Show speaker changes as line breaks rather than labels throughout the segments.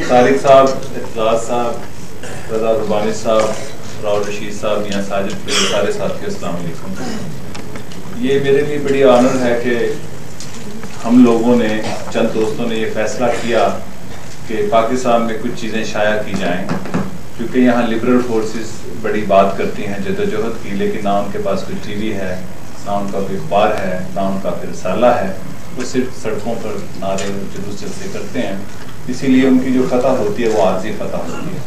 तारिक साहब, इतलास साहब, रज़ा रुबानी साहब, राहुल रशीद साहब, मियां साजिद, मेरे सारे साथियों, अस्सलाम वालेकुम। ये मेरे लिए बड़ी ऑनर है कि हम लोगों ने, चंद दोस्तों ने ये फैसला किया कि पाकिस्तान में कुछ चीज़ें शाया की जाएं, क्योंकि यहाँ लिबरल फोर्सेस बड़ी बात करती हैं जद्दोजहद की, लेकिन ना उनके पास कोई टीवी है, ना उनका कोई अखबार है, ना उनका कोई रसाला है। वो सिर्फ सड़कों पर नारे जुलूस जलसे करते हैं, इसीलिए उनकी जो फतह होती है वो आर्जी फतह होती है।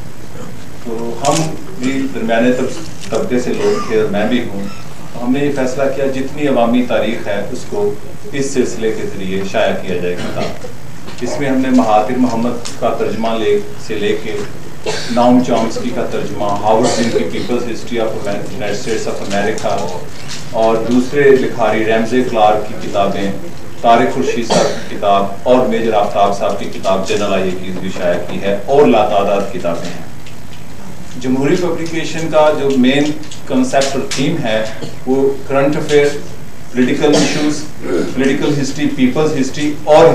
तो हम भी दरमियाने तबके से लोग थे और मैं भी हूँ, तो हमने ये फैसला किया जितनी अवामी तारीख है उसको इस सिलसिले के ज़रिए शाया किया जाए किताब। इसमें हमने महातिर मोहम्मद का तर्जमा से लेके नाउम चॉम्स्की का तर्जुमा, हावर्ड जिन की people's history of United States of America और दूसरे लिखारी रैमजे क्लार्क की किताबें, तारिक खुर्शीद साहब की किताब और मेजर आफ्ताब साहब की किताब जनरल आई भी शाया की है और लातादाद किताबें हैं। जमहूरी पब्लिकेशन का जो मेन कंसेप्ट और थीम है वो current affair, political issues, political history, people's history और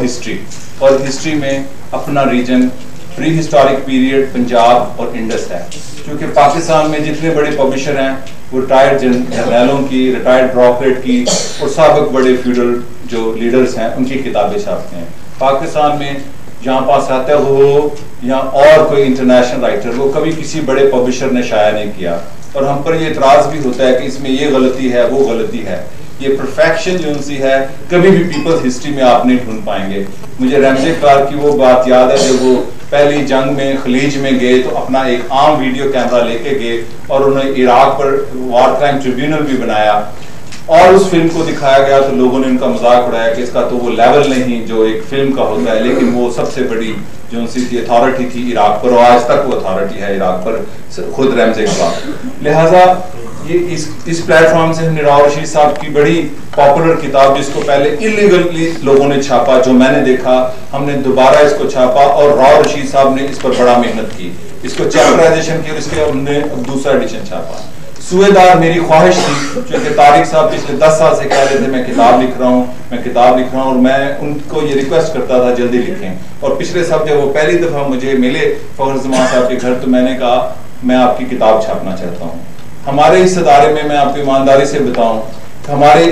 हिस्ट्री में अपना reason, pre historic period, Punjab और इंडस है। क्योंकि पाकिस्तान में जितने बड़े पब्लिशर हैं वो रिटायर्ड जर्नलों की, रिटायर्ड ब्रोकरेट की और साबिक बड़े फ्यूडल जो लीडर्स हैं उनकी किताबें छापते हैं। पाकिस्तान में जहाँ पास आता है वो या और कोई इंटरनेशनल राइटर, वो कभी किसी बड़े पब्लिशर ने शाया नहीं किया, और हम पर ये इतराज़ भी होता है कि इसमें ये गलती है, वो गलती है। ये परफेक्शन जो उनसी है कभी भी पीपल्स हिस्ट्री में आप नहीं ढूंढ पाएंगे। मुझे रैमजे क्लार्क की वो बात याद है जब वो पहली जंग में खलीज में गए तो अपना एक आम वीडियो कैमरा लेके गए और उन्होंने इराक पर वार क्राइम ट्रिब्यूनल भी बनाया, और उस फिल्म को दिखाया गया तो लोगों ने उनका मजाक उड़ाया कि इसका तो वो लेवल नहीं जो एक फिल्म का होता है, लेकिन वो सबसे बड़ी जो उनकी अथॉरिटी थी इराक पर, और आज तक वो अथॉरिटी है इराक पर, खुद रैमजे क्लार्क। लिहाजा ये इस प्लेटफॉर्म से हमने राहुल रशीद साहब की बड़ी पॉपुलर किताब, जिसको पहले इलीगली लोगों ने छापा, जो मैंने देखा, हमने दोबारा इसको छापा और राहुल रशीद साहब ने इस पर बड़ा मेहनत की, इसको चैप्टराइजेशन की और इसके हमने दूसरा एडिशन छापा। सुएदार मेरी ख्वाहिश थी, क्योंकि तारिक साहब पिछले 10 साल से कह रहे थे मैं किताब लिख रहा हूँ, और मैं उनको ये रिक्वेस्ट करता था जल्दी लिखें। और पिछले साहब जब वो पहली दफ़ा मुझे मिले फखर जमान साहब के घर, तो मैंने कहा मैं आपकी किताब छापना चाहता हूँ। हमारे इस अदारे में मैं आपको ईमानदारी से बताऊं, हमारे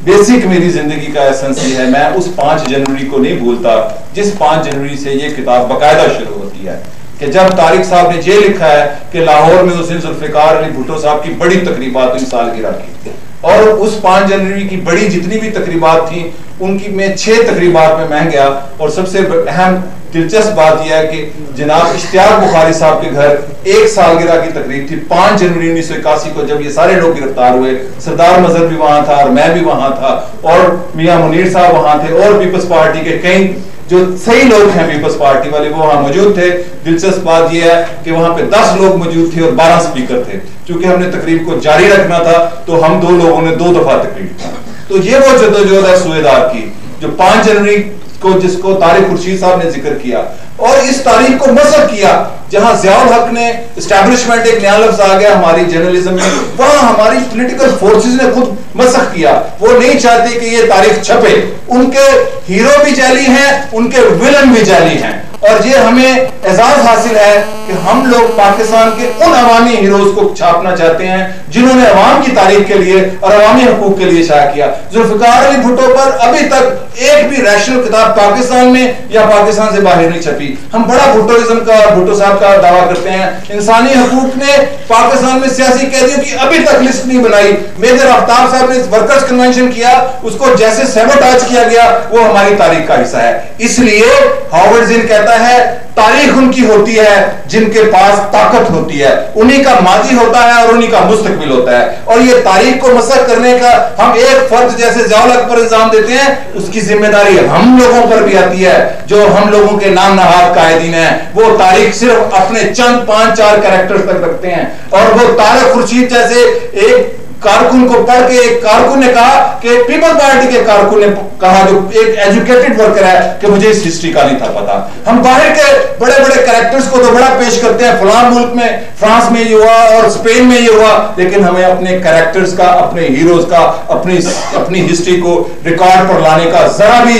बेसिक मेरी जिंदगी का एसेंस ये है, मैं उस 5 जनवरी को नहीं भूलता जिस 5 जनवरी से ये किताब बाकायदा शुरू होती है, कि जब तारिक साहब ने ये लिखा है कि लाहौर में उस दिन जुल्फिकार अली भुट्टो साहब की बड़ी तकरीबात हुई सालगिरह की, और उस 5 जनवरी की बड़ी जितनी भी तकरीबात थी उनकी मैं 6 तकरीबात में मैं गया। और सबसे अहम दिलचस्प बात यह है कि जनाब इश्तियाक बुखारी साहब के घर एक सालगिरह की तकरीब थी 5 जनवरी 1981 को, जब ये सारे लोग गिरफ्तार हुए। सरदार मजहर भी वहां था और मैं भी वहां था, और मियां मुनीर साहब वहां थे, और पीपल्स पार्टी के कई जो सही लोग हैं पीपल्स पार्टी वाले वो वहां मौजूद थे। दिलचस्प बात यह है कि वहां पे 10 लोग मौजूद थे और 12 स्पीकर थे। क्योंकि हमने तकरीब को जारी रखना था तो हम 2 लोगों ने 2 दफा तकरीब था। तो ये वो जद्दोजहद है सुएदार की, जो 5 जनवरी को जिसको तारिक खुर्शीद साहब ने जिक्र किया, और इस तारीख को मसक किया जहां ज़ियाउल हक ने एस्टैब्लिशमेंट, एक नया लफ्ज आ गया हमारी जर्नलिज्म में, वहां हमारी पॉलिटिकल फोर्सेस ने खुद मसक किया। वो नहीं चाहते कि ये तारीख छपे, उनके हीरो भी जाली हैं, उनके विलन भी जाली हैं, और ये हमें एजाज हासिल है कि हम लोग पाकिस्तान के उन अवामी हीरोज को छापना चाहते हैं जिन्होंने अवाम की तारीख के लिए और अवामी हकूक के लिए शाया किया। जुल्फिकार अली भुट्टो पर अभी तक एक भी रैशनल किताब पाकिस्तान में या पाकिस्तान से बाहर नहीं छपी। हम बड़ा भुट्टोइज्म का और भुट्टो साहब का दावा करते हैं। इंसानी हकूक ने पाकिस्तान में सियासी कैदियों की अभी तक लिस्ट नहीं बनाई। मेजर आफ्ताब साहब ने वर्कर्स कन्वेंशन किया, उसको जैसे सैबोटाज किया गया, वो हमारी तारीख का हिस्सा है। इसलिए हावर्ड जिन कहता है तारीख उनकी होती है जिनके पास ताकत होती है, उन्हीं का माजी होता है और उन्हीं का मुस्तकबिल होता है। और ये तारीख को मसक करने का हम एक फर्द जैसे ज़ियाउल हक पर इल्जाम देते हैं, उसकी जिम्मेदारी हम लोगों पर भी आती है जो हम लोगों के नाम नहाद कायदीन हैं। वो तारीख सिर्फ अपने चंद 5-4 कैरेक्टर्स तक रखते हैं, और वो तारिक खुर्शीद जैसे एक कारकुन को पढ़ के एक कारकुन ने कहा कि पीपल पार्टी के कारकुन ने कहा, जो एक एजुकेटेड वर्कर है, कि मुझे इस हिस्ट्री का नहीं था पता। हम बाहर के बड़े बड़े कैरेक्टर्स को तो बड़ा पेश करते हैं, फलां मुल्क में, फ्रांस में ये हुआ और स्पेन में ये हुआ, लेकिन हमें अपने कैरेक्टर्स का, अपने हीरोज का, अपनी हिस्ट्री को रिकॉर्ड पर लाने का जरा भी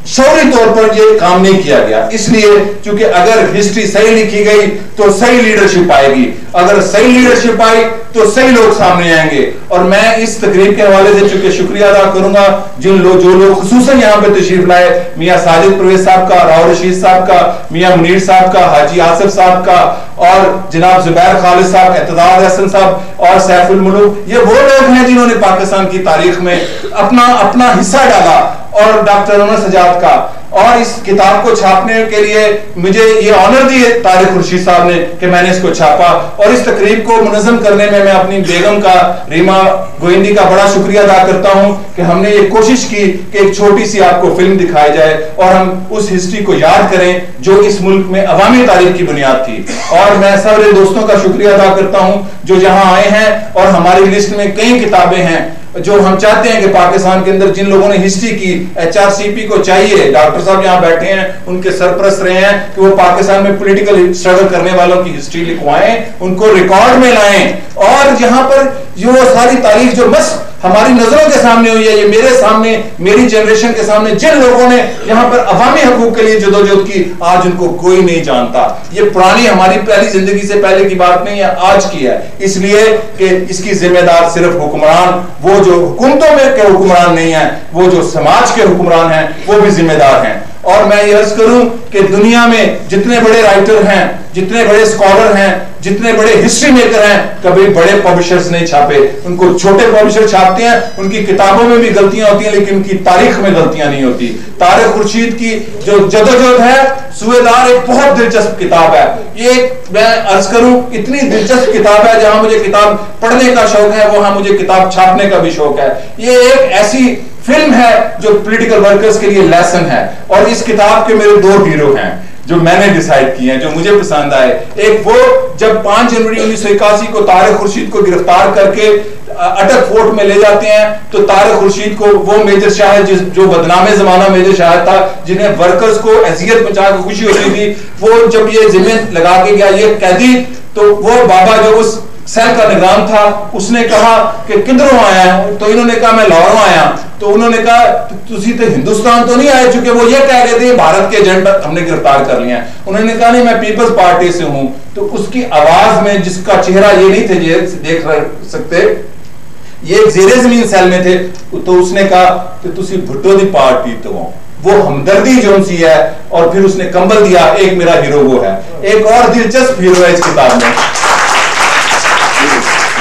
शौरी तौर पर ये काम नहीं किया गया। इसलिए क्योंकि अगर हिस्ट्री सही लिखी गई तो सही लीडरशिप आएगी, अगर सही लीडरशिप आई तो सही लोग सामने आएंगे। और मैं इस तकरीब के हवाले से चूंकि शुक्रिया अदा करूंगा जो लोग खुसूसन यहाँ पे तशरीफ लाए, मियां साजिद परवेज साहब का, राव रशीद साहब का, मियां मुनीर साहब का, हाजी आसिफ साहब का, और जनाब जुबैर खालिद साहब, एतदाद हसन साहब और सैफुल मुलूक। ये वो लोग हैं जिन्होंने पाकिस्तान की तारीख में अपना हिस्सा डाला। और डॉक्टर उमर सजाद का, और इस किताब को छापने के लिए मुझे ये ऑनर दिए तारिक खुर्शीद साहब ने कि मैंने इसको छापा। और इस तकरीब को मुनज़्ज़म करने में मैं अपनी बेगम का, रीमा गोविंदी का बड़ा शुक्रिया अदा करता हूं कि हमने ये कोशिश की कि एक छोटी सी आपको फिल्म दिखाई जाए और हम उस हिस्ट्री को याद करें जो इस मुल्क में अवामी तारीख की बुनियाद थी। और मैं सारे दोस्तों का शुक्रिया अदा करता हूं जो यहाँ आए हैं, और हमारी लिस्ट में कई किताबें हैं जो हम चाहते हैं कि पाकिस्तान के अंदर जिन लोगों ने हिस्ट्री की, HRCP को चाहिए, डॉक्टर साहब यहाँ बैठे हैं, उनके सरपरस्त रहे हैं, कि वो पाकिस्तान में पॉलिटिकल स्ट्रगल करने वालों की हिस्ट्री लिखवाएं, उनको रिकॉर्ड में लाएं। और यहाँ पर जो सारी तारीख जो मस्त हमारी नजरों के सामने हुई है, ये मेरे सामने, मेरी जनरेशन के सामने, जिन लोगों ने यहाँ पर अवामी हकूक के लिए जदोजहद की, आज उनको कोई नहीं जानता। ये पुरानी हमारी पहली जिंदगी से पहले की बात नहीं है, आज की है। इसलिए कि इसकी जिम्मेदार सिर्फ हुक्मरान, वो जो हुकूमतों में के हुक्मरान नहीं है, वो जो समाज के हुक्मरान हैं, वो भी जिम्मेदार हैं। और मैं ये अर्ज करूं कि दुनिया में जितने बड़े राइटर हैं, जितने बड़े स्कॉलर हैं, जितने बड़े हिस्ट्री मेकर हैं, कभी बड़े पब्लिशर्स नहीं छापे, उनको छोटे पब्लिशर छापते हैं। उनकी किताबों में भी गलतियां होती हैं, लेकिन उनकी तारीख में गलतियां नहीं होती। तारिक खुर्शीद की जो जदोजहद है, सूबेदार, एक बहुत दिलचस्प किताब है। ये मैं अर्ज करूं इतनी दिलचस्प किताब है, जहां मुझे किताब पढ़ने का शौक है वहां मुझे किताब छापने का भी शौक है। ये एक ऐसी फिल्म है जो पॉलिटिकल वर्कर्स के लिए लेसन है। और इस किताब के मेरे दो हीरो हैं जो मैंने डिसाइड किए हैं, जो मुझे पसंद आए। एक वो जब 5 जनवरी 1981 को तारिक खुर्शीद को गिरफ्तार करके अटक फोर्ट में ले जाते हैं, तो तारिक खुर्शीद को वो मेजर शाहिद जो बदनामे जमाना मेजर शाहिद था, जिन्हें वर्कर्स को अजियत पहुंचा के खुशी होती थी, वो जब ये जिम्मे लगा के गया ये कैदी, तो वो बाबा जो उस सेल का निगरान था, उसने कहा कि किधरों आया है, तो इन्होंने कहा मैं लाहौरों आया। तो उन्होंने कहा तुसी तो हिंदुस्तान तो नहीं आए, चूंकि वो ये कह रहे थे भारत के एजेंट हमने गिरफ्तार कर लिया है। उन्होंने कहा नहीं मैं पीपल्स पार्टी से हूं। तो उसकी आवाज में, जिसका चेहरा ये नहीं थे देख सकते, ये जेरे जमीन सेल में थे, तो उसने कहा कि तुसी भुट्टो दी पार्टी तो वो हमदर्दी जो सी है। और फिर उसने कंबल दिया। एक मेरा हीरो वो है। एक और दिलचस्प हीरो है इस किताब में,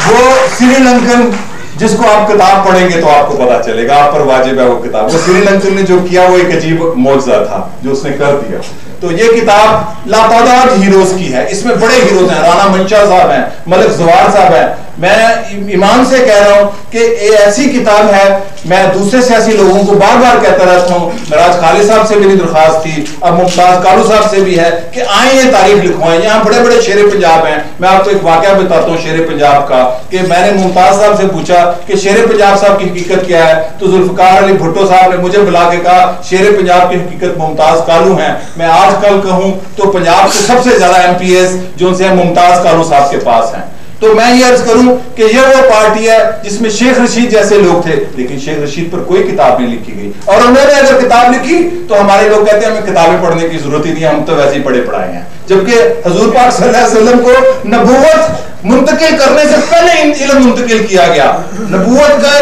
वो श्रीलंकन, जिसको आप किताब पढ़ेंगे तो आपको पता चलेगा, आप पर वाजिब है वो किताब। वो श्रीलंकन ने जो किया वो एक अजीब मौजज़ा था जो उसने कर दिया। तो ये किताब लातादाद हीरोज की है। इसमें बड़े हीरोज हैं, राना मंशा साहब हैं, मलिक जवार साहब हैं। मैं ईमान से कह रहा हूं कि ये ऐसी किताब है, मैं दूसरे सियासी लोगों को बार बार कहता रहता हूं, मिराज खालिद साहब से मेरी दरख्वास्त थी, अब मुमताज कालू साहब से भी है कि आए ये तारीख लिखवाएं। यहाँ बड़े बड़े शेर पंजाब हैं। मैं आपको एक वाकया बताता हूँ शेर पंजाब का, कि मैंने मुमताज साहब से पूछा कि शेर पंजाब साहब की हकीकत क्या है, तो जुल्फकार अली भुट्टो साहब ने मुझे बुला के कहा शेर पंजाब की हकीकत मुमताज कालू हैं। मैं आजकल कहूं तो पंजाब के सबसे ज्यादा MPs जो उनसे मुमताज कालू साहब के पास हैं। तो मैं ये अर्ज करूं कि ये वो पार्टी है जिसमें शेख रशीद जैसे लोग थे, लेकिन शेख रशीद पर कोई किताब नहीं लिखी गई। और उन्होंने अगर किताब लिखी तो हमारे लोग कहते हैं हमें किताबें पढ़ने की जरूरत ही नहीं, हम तो वैसे ही पढ़े पढ़ाए हैं। जबकि हुजूर पाक सल्लल्लाहु अलैहि वसल्लम को नबूवत मुंतकिल करने से पहले इल्म मुंतकिल किया गया। नबूवत का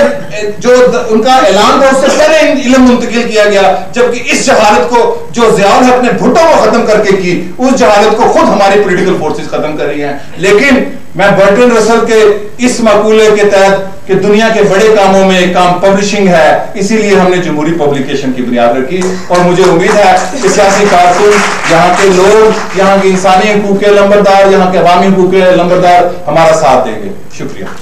जो उनका ऐलान था उससे पहले इल्म मुंतकिल किया गया। जबकि इस जहालत को जो ज़ियाउल हक ने भुट्टो को खत्म करके की, उस जहालत को खुद हमारी पॉलिटिकल फोर्सेस खत्म कर रही हैं। लेकिन मैं बर्ट्रैंड रसल के इस मकूले के तहत कि दुनिया के बड़े कामों में एक काम पब्लिशिंग है, इसीलिए हमने जमहूरी पब्लिकेशन की बुनियाद रखी। और मुझे उम्मीद है कि सियासी कारकुन, यहाँ के लोग, यहाँ के इंसानी हकूक़ के लंबरदार, यहाँ के अवामी हकूक़ के लंबरदार हमारा साथ देंगे। शुक्रिया।